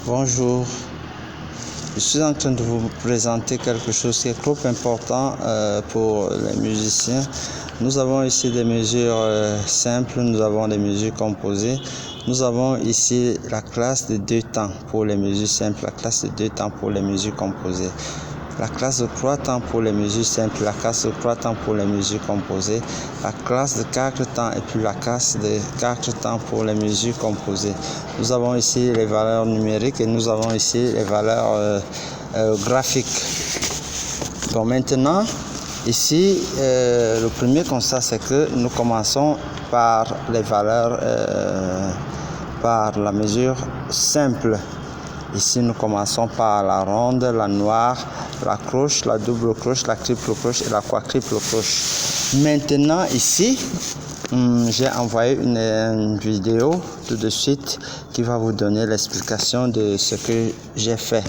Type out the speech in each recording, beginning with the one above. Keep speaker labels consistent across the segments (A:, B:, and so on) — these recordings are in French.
A: Bonjour, je suis en train de vous présenter quelque chose qui est trop important pour les musiciens. Nous avons ici des mesures simples, nous avons des mesures composées. Nous avons ici la classe de 2 temps pour les mesures simples, la classe de 2 temps pour les mesures composées. La classe de 3 temps pour les mesures simples, la classe de 3 temps pour les mesures composées, la classe de 4 temps et puis la classe de 4 temps pour les mesures composées. Nous avons ici les valeurs numériques et nous avons ici les valeurs graphiques. Bon, maintenant, ici, le premier constat, c'est que nous commençons par les valeurs, par la mesure simple. Ici, nous commençons par la ronde, la noire, la croche, la double croche, la triple croche et la quadruple croche. Maintenant, ici, j'ai envoyé une vidéo tout de suite qui va vous donner l'explication de ce que j'ai fait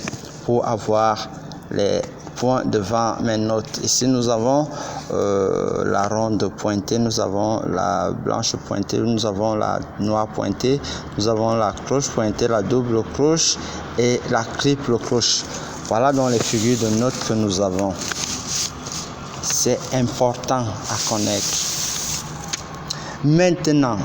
A: pour avoir les points devant mes notes. Ici, nous avons la ronde pointée, nous avons la blanche pointée, nous avons la noire pointée, nous avons la croche pointée, la double croche et la triple croche. Voilà donc les figures de notes que nous avons. C'est important à connaître. Maintenant,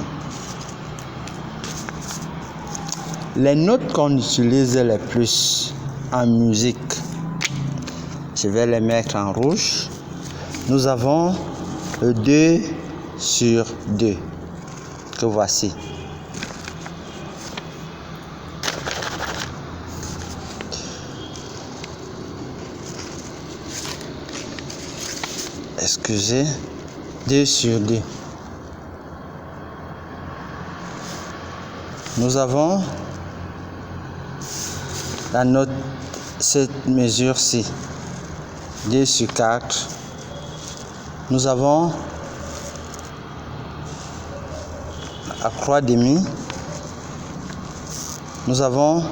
A: les notes qu'on utilise les plus en musique, je vais les mettre en rouge. Nous avons le 2 sur 2 que voici. Excusez, 2 sur 2. Nous avons la note, cette mesure-ci, 2 sur 4. Nous avons la croix demi. Nous avons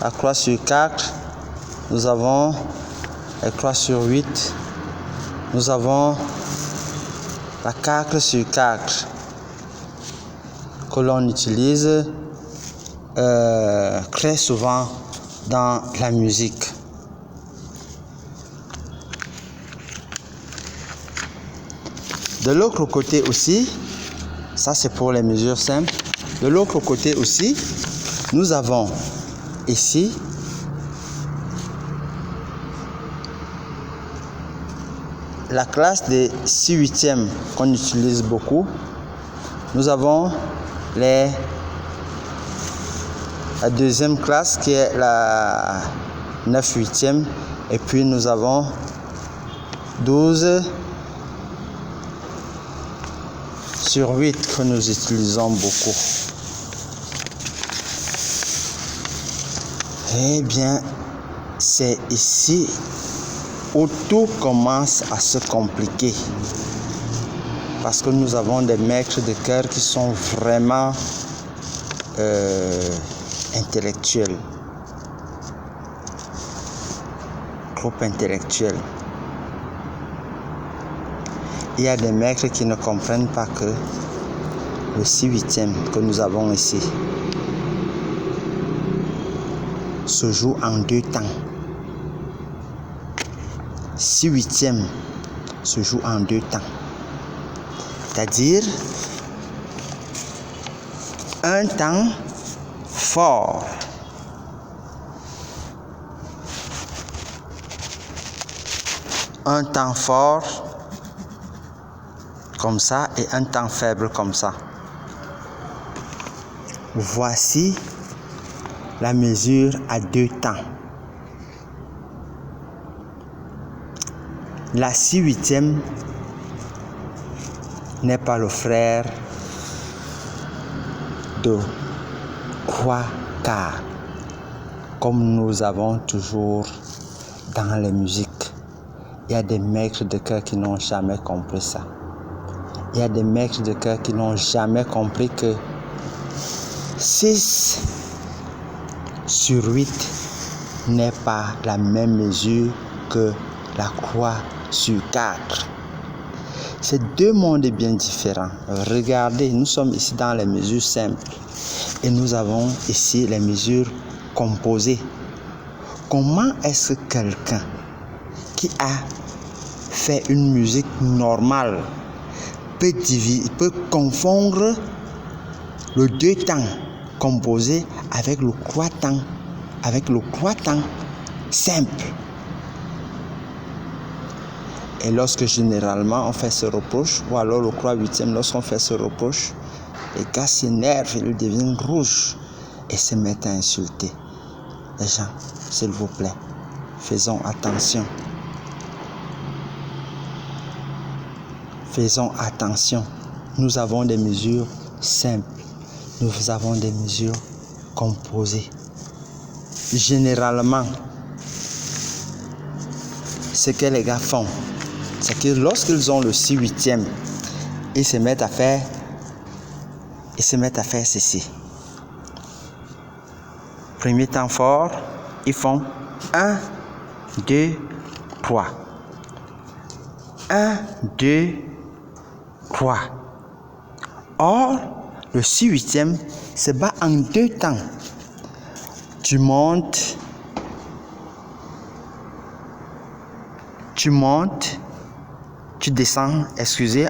A: la croix sur 4. Nous avons la croix sur 8. Nous avons la 4 sur 4 que l'on utilise très souvent dans la musique. De l'autre côté aussi, ça c'est pour les mesures simples. De l'autre côté aussi, nous avons ici la classe des 6/8 qu'on utilise beaucoup. Nous avons la deuxième classe qui est la 9/8 et puis nous avons 12 sur 8 que nous utilisons beaucoup. Eh bien, c'est ici où tout commence à se compliquer parce que nous avons des maîtres de chœur qui sont vraiment intellectuels, trop intellectuels. Il y a des maîtres qui ne comprennent pas que le 6/8 que nous avons ici se joue en 2 temps. 6/8 se joue en 2 temps. C'est-à-dire un temps fort. Un temps fort comme ça et un temps faible comme ça. Voici la mesure à 2 temps. La 6/8 n'est pas le frère de croix quart, comme nous avons toujours dans les musiques. Il y a des maîtres de chœur qui n'ont jamais compris ça. Il y a des maîtres de chœur qui n'ont jamais compris que 6 sur 8 n'est pas la même mesure que la croix sur 4. C'est 2 mondes bien différents. Regardez, nous sommes ici dans les mesures simples et nous avons ici les mesures composer. Comment est-ce que quelqu'un qui a fait une musique normale peut confondre le deux temps composé avec le trois temps simple? Et lorsque généralement on fait ce reproche, ou alors le croix huitième, lorsqu'on fait ce reproche, les gars s'énervent, ils deviennent rouges et se mettent à insulter. Les gens, s'il vous plaît, faisons attention. Faisons attention. Nous avons des mesures simples. Nous avons des mesures composées. Généralement, ce que les gars font, c'est que lorsqu'ils ont le 6/8e, ils se mettent à faire ceci. Premier temps fort, ils font 1, 2, 3. 1, 2, 3. Or, le 6/8e se bat en deux temps. Tu montes, tu descends,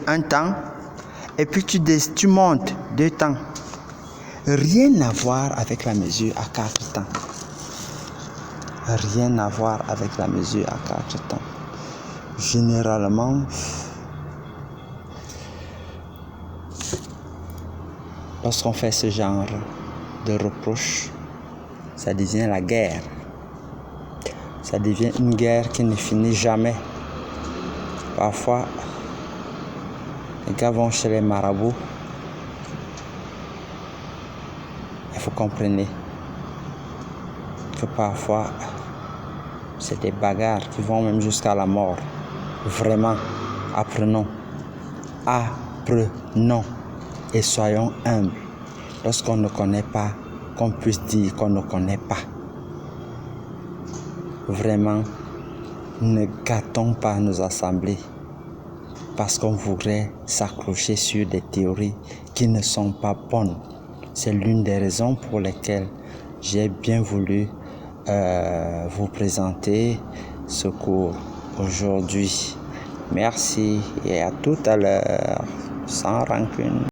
A: un temps, et puis tu montes deux temps. Rien à voir avec la mesure à 4 temps. Rien à voir avec la mesure à 4 temps. Généralement, lorsqu'on fait ce genre de reproche, ça devient la guerre. Ça devient une guerre qui ne finit jamais. Parfois, les gars vont chez les marabouts. Il faut comprendre que parfois, c'est des bagarres qui vont même jusqu'à la mort. Vraiment, apprenons et soyons humbles. Lorsqu'on ne connaît pas, qu'on puisse dire qu'on ne connaît pas. Vraiment, ne gâtons pas nos assemblées parce qu'on voudrait s'accrocher sur des théories qui ne sont pas bonnes. C'est l'une des raisons pour lesquelles j'ai bien voulu vous présenter ce cours aujourd'hui. Merci et à tout à l'heure, sans rancune.